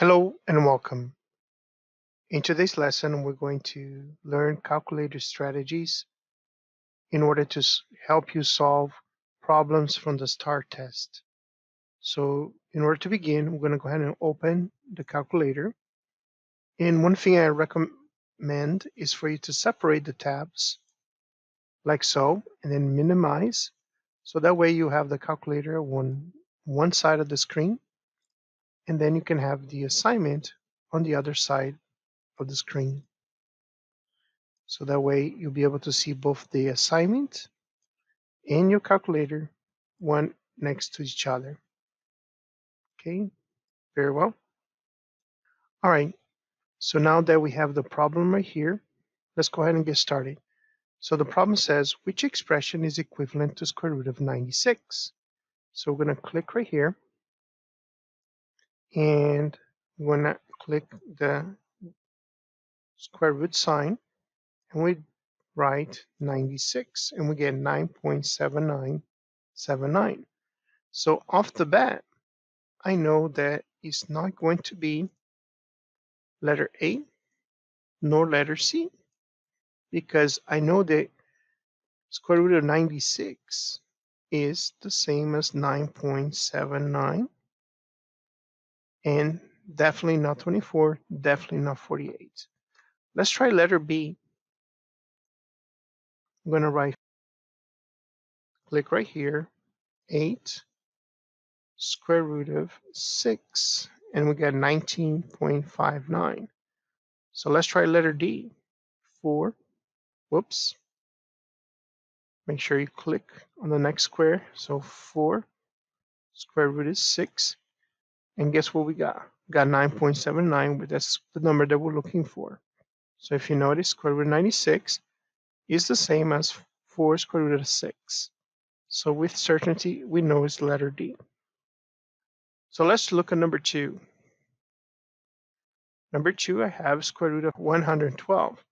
Hello and welcome. In today's lesson, we're going to learn calculator strategies in order to help you solve problems from the STAR test. So in order to begin, we're going to go ahead and open the calculator. And one thing I recommend is for you to separate the tabs like so, and then minimize. So that way you have the calculator on one side of the screen, and then you can have the assignment on the other side of the screen. So that way you'll be able to see both the assignment and your calculator, one next to each other. Okay, very well. All right, so now that we have the problem right here, let's go ahead and get started. So the problem says, which expression is equivalent to square root of 96? So we're going to click right here, and we're going to click the square root sign, and we write 96, and we get 9.7979. So off the bat, I know that it's not going to be letter A nor letter C, because I know that square root of 96 is the same as 9.79, and definitely not 24, definitely not 48. Let's try letter B. I'm going to click right here, 8 square root of 6, and we get 19.59. So let's try letter D, 4, whoops. Make sure you click on the next square. So 4 square root is 6. And guess what we got? We got 9.79, but that's the number that we're looking for. So if you notice, square root of 96 is the same as 4 square root of 6. So with certainty, we know it's letter D. So let's look at number 2. Number 2, I have square root of 112.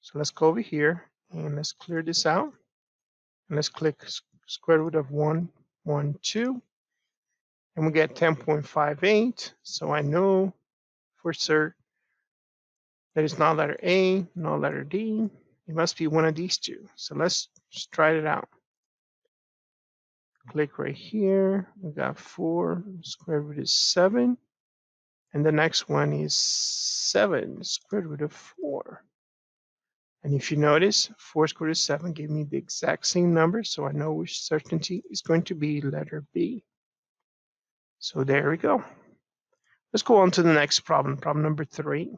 So let's go over here and let's clear this out. And let's click square root of 112. And we get 10.58. So I know for sure that it's not letter A, not letter D. It must be one of these two. So let's just try it out. Click right here. We got 4 square root is 7. And the next one is 7 square root of 4. And if you notice, 4 square root of 7 gave me the exact same number. So I know with certainty is going to be letter B. So there we go. Let's go on to the next problem, problem number 3.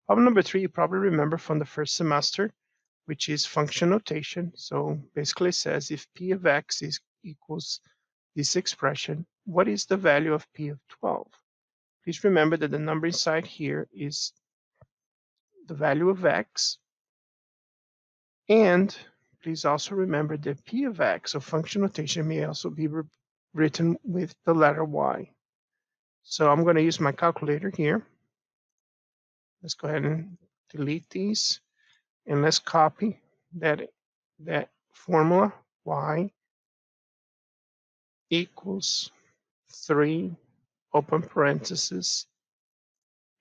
Problem number 3, you probably remember from the first semester, which is function notation. So basically it says if p of x equals this expression, what is the value of p of 12? Please remember that the number inside here is the value of x. And please also remember that p of x of function notation may also be written with the letter y. So I'm going to use my calculator here. Let's go ahead and delete these, and let's copy that formula. Y equals 3 open parentheses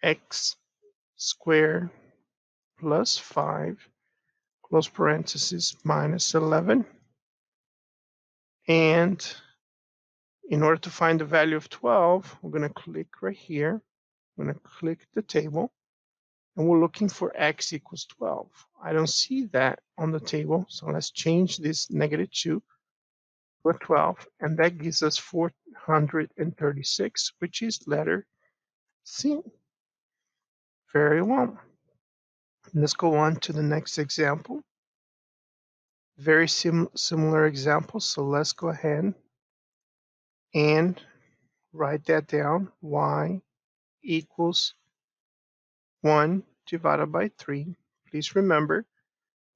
x squared plus 5 close parentheses minus 11. And in order to find the value of 12, we're going to click right here. I'm going to click the table, and we're looking for x equals 12. I don't see that on the table, so let's change this -2 to a 12, and that gives us 436, which is letter C. Very well. Let's go on to the next example. Very similar example, so let's go ahead and write that down. Y equals 1 divided by 3. Please remember,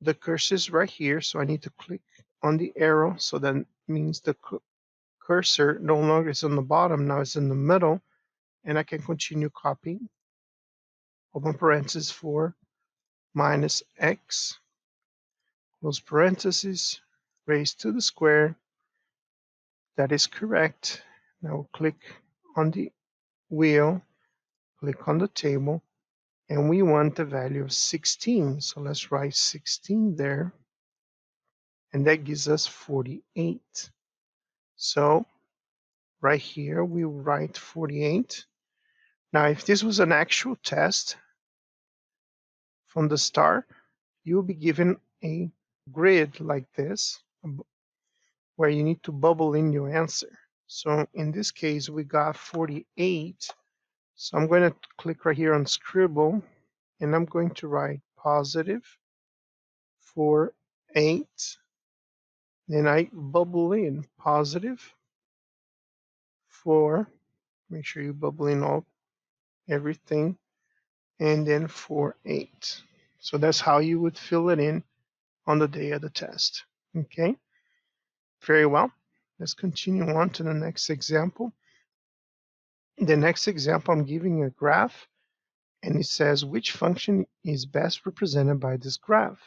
the cursor is right here, so I need to click on the arrow, so that means the cursor no longer is on the bottom, now it's in the middle, and I can continue copying. Open parentheses 4 minus x, close parentheses, raised to the square. That is correct. Now we'll click on the wheel, Click on the table, and we want the value of 16. So let's write 16 there, and that gives us 48. So right here, we write 48. Now, if this was an actual test from the Staar, you'll be given a grid like this, where you need to bubble in your answer. So in this case, we got 48. So I'm going to click right here on Scribble, and I'm going to write positive 48. Then I bubble in positive 4. Make sure you bubble in everything, and then 48. So that's how you would fill it in on the day of the test. Okay, very well. Let's continue on to the next example. The next example, I'm giving a graph, and it says which function is best represented by this graph.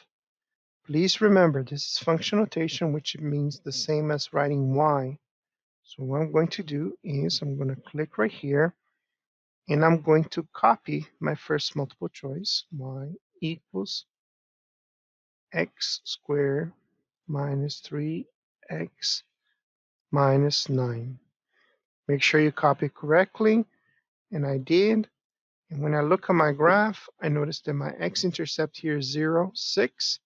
Please remember, this is function notation, which means the same as writing y. So what I'm going to do is I'm going to click right here, and I'm going to copy my first multiple choice, y equals x squared minus 3x minus 9. Make sure you copy correctly, and I did. And when I look at my graph, I notice that my x-intercept here is 0, 6,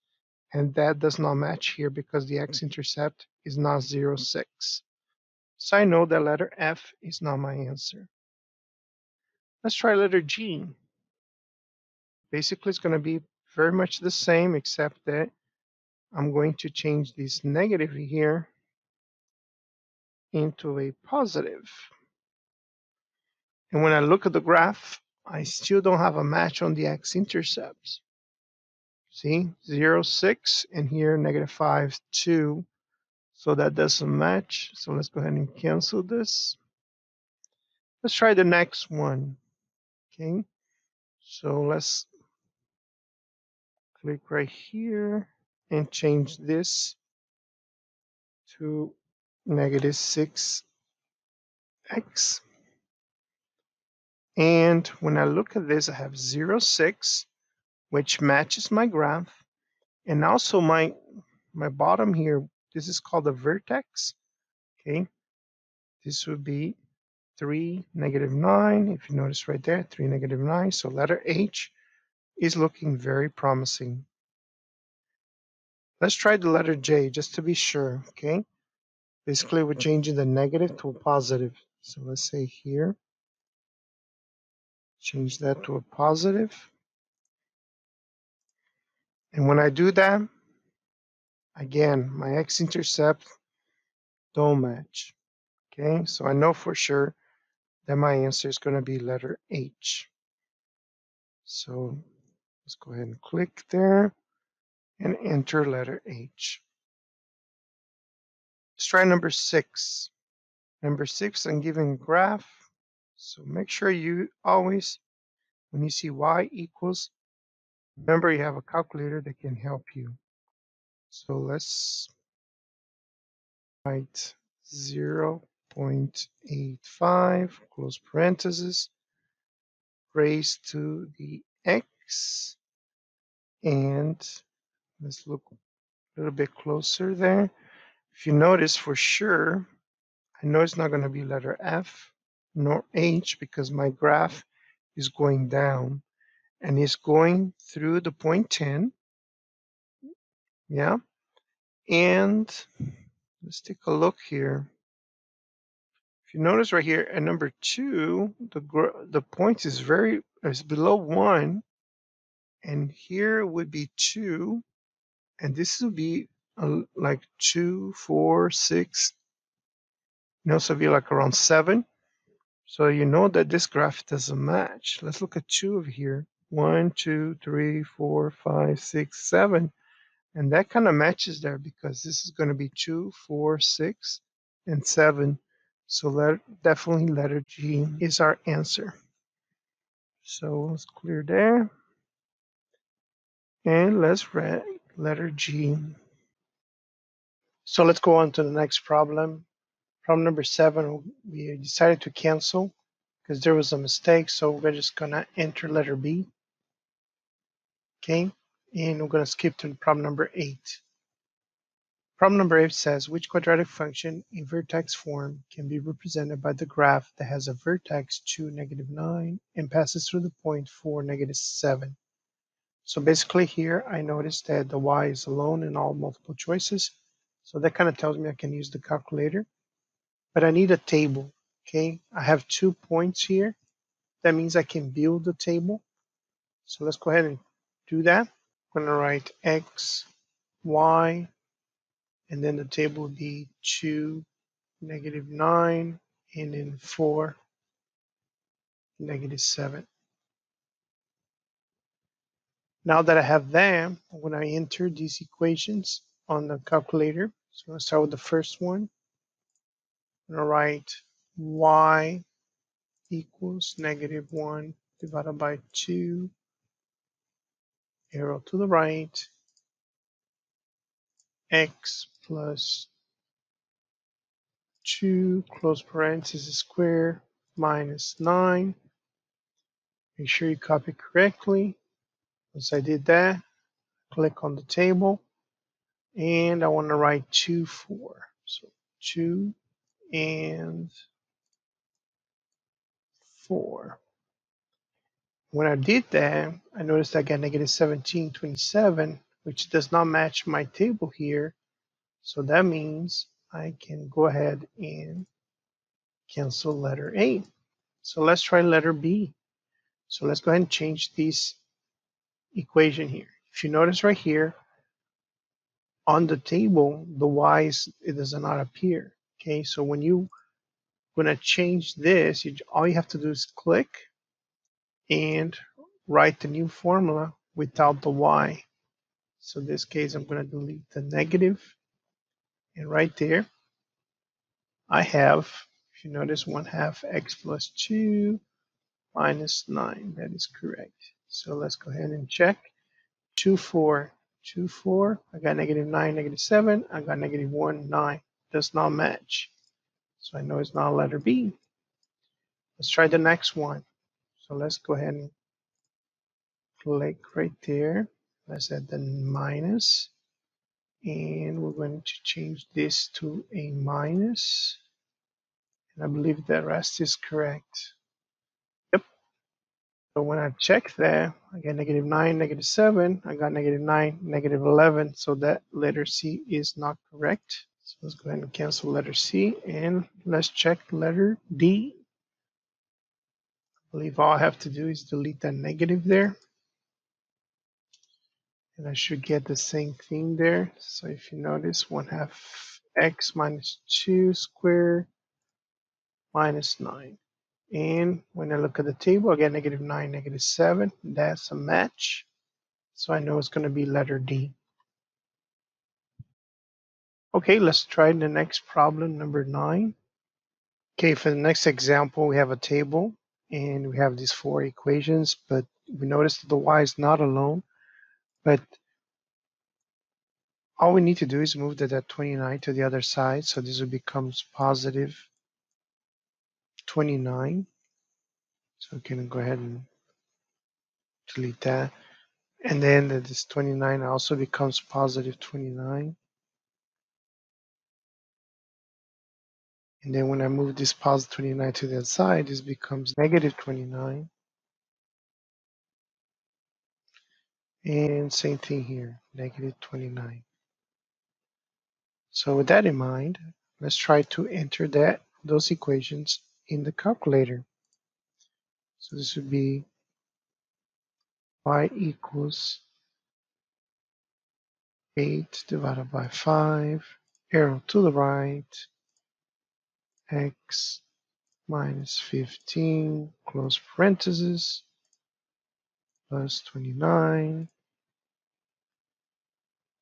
and that does not match here because the x-intercept is not 0, 6. So I know that letter F is not my answer. Let's try letter G. Basically, it's going to be very much the same, except that I'm going to change this negative here into a positive. And when I look at the graph, I still don't have a match on the x-intercepts. See, 0, 6, and here negative 5, 2. So that doesn't match. So let's go ahead and cancel this. Let's try the next one. Okay, so let's click right here and change this to negative 6x. And when I look at this, I have 0, 6, which matches my graph. And also my bottom here, this is called a vertex. Okay, this would be 3, negative 9. If you notice right there, 3, negative 9. So letter H is looking very promising. Let's try the letter J just to be sure, okay? Basically, we're changing the negative to a positive. So let's say here, change that to a positive. And when I do that, again, my x-intercept don't match, okay? So I know for sure that my answer is going to be letter H. So let's go ahead and click there and enter letter H. Let's try number 6. Number 6, I'm giving a graph. So make sure you always, when you see y equals, remember you have a calculator that can help you. So let's write 0.85, close parentheses, raised to the x. And let's look a little bit closer there. If you notice for sure, I know it's not going to be letter F nor H because my graph is going down and it's going through the point 10. Yeah. And let's take a look here. If you notice right here at number 2, the point is below 1, and here would be 2, and this would be like 2, 4, 6. So it'd be like around 7. So you know that this graph doesn't match. Let's look at 2 over here. 1, 2, 3, 4, 5, 6, 7. And that kind of matches there because this is going to be 2, 4, 6, and 7. So definitely letter G is our answer. So let's clear there. And let's write letter G. So let's go on to the next problem. Problem number 7, we decided to cancel because there was a mistake. So we're just gonna enter letter B, okay? And we're gonna skip to problem number 8. Problem number 8 says, which quadratic function in vertex form can be represented by the graph that has a vertex 2, -9 and passes through the point 4, -7? So basically here, I noticed that the y is alone in all multiple choices. So that kind of tells me I can use the calculator, but I need a table, okay? I have 2 points here. That means I can build the table. So let's go ahead and do that. I'm gonna write x, y, and then the table will be 2, -9, and then 4, -7. Now that I have them, when I enter these equations on the calculator, so let's start with the first one. I'm going to write y equals -1 divided by 2, arrow to the right, x plus 2, close parenthesis square, minus 9. Make sure you copy correctly. Once I did that, click on the table, and I want to write 2, 4. So 2 and 4. When I did that, I noticed I got -1727, which does not match my table here. So that means I can go ahead and cancel letter A. So let's try letter B. So let's go ahead and change this equation here. If you notice right here, on the table, the y's, it does not appear. Okay, so when you gonna change this, all you have to do is click and write the new formula without the y. So in this case, I'm going to delete the negative. And right there, I have, if you notice, 1/2 x plus 2 minus 9. That is correct. So let's go ahead and check. 2, 4, 2, 4. I got -9, -7. I got -1, 9. Does not match. So I know it's not letter B. Let's try the next one. So let's go ahead and click right there. Let's add the minus. And we're going to change this to a minus. And I believe the rest is correct. Yep. So when I check there, I get -9, -7. I got -9, -11. So that letter C is not correct. So let's go ahead and cancel letter C. And let's check letter D. I believe all I have to do is delete that negative there. And I should get the same thing there. So if you notice, 1/2 x minus 2 squared minus 9. And when I look at the table, I get -9, -7. That's a match. So I know it's going to be letter D. Okay, let's try the next problem, number 9. Okay, for the next example, we have a table and we have these 4 equations, but we notice that the y is not alone. But all we need to do is move that 29 to the other side. So this will becomes positive 29. So we can go ahead and delete that. And then this 29 also becomes positive 29. And then when I move this positive 29 to the other side, this becomes negative 29. And same thing here, negative 29. So with that in mind, let's try to enter those equations in the calculator. So this would be y equals 8 divided by 5, arrow to the right, x minus 15, close parentheses, plus 29,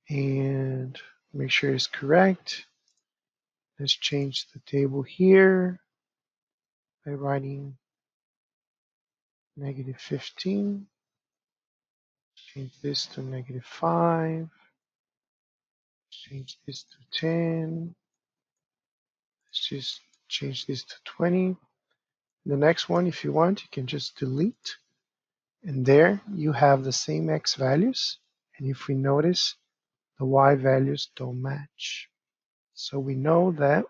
and make sure it's correct. Let's change the table here by writing negative 15. Change this to negative 5. Change this to 10. Let's just change this to 20. The next one, if you want, you can just delete. And there you have the same x values. And if we notice, the y values don't match. So we know that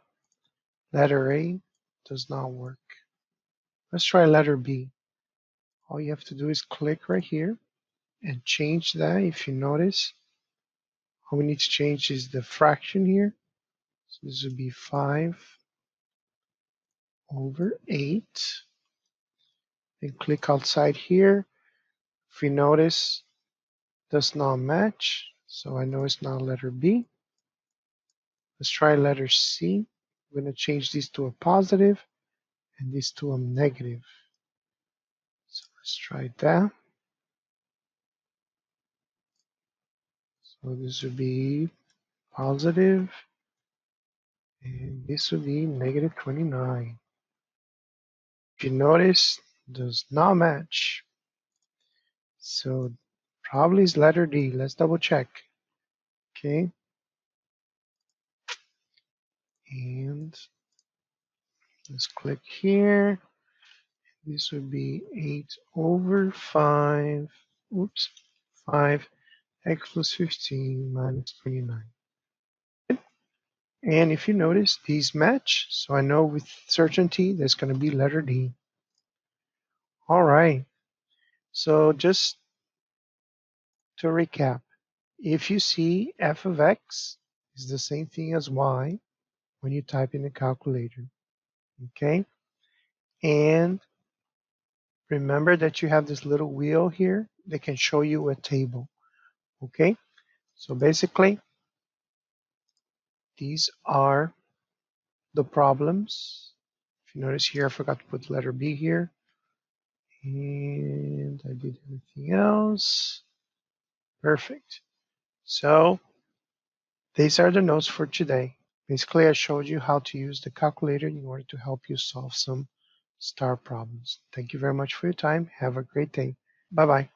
letter A does not work. Let's try letter B. All you have to do is click right here and change that. If you notice, all we need to change is the fraction here. So this would be 5/8. Then click outside here. If you notice, does not match. So I know it's not letter B. Let's try letter C. I'm going to change these to a positive and these to a negative. So let's try that. So this would be positive, and this would be -29. If you notice, does not match. So probably is letter D. Let's double check. Okay. And let's click here. This would be 8/5. Oops. 5x plus 15 minus 29. And if you notice, these match. So I know with certainty there's going to be letter D. All right. So just to recap, if you see f of x is the same thing as y when you type in the calculator, okay? And remember that you have this little wheel here that can show you a table, okay? So basically, these are the problems. If you notice here, I forgot to put letter B here. And I did everything else. Perfect. So these are the notes for today. Basically, I showed you how to use the calculator in order to help you solve some STAR problems. Thank you very much for your time. Have a great day. Bye-bye.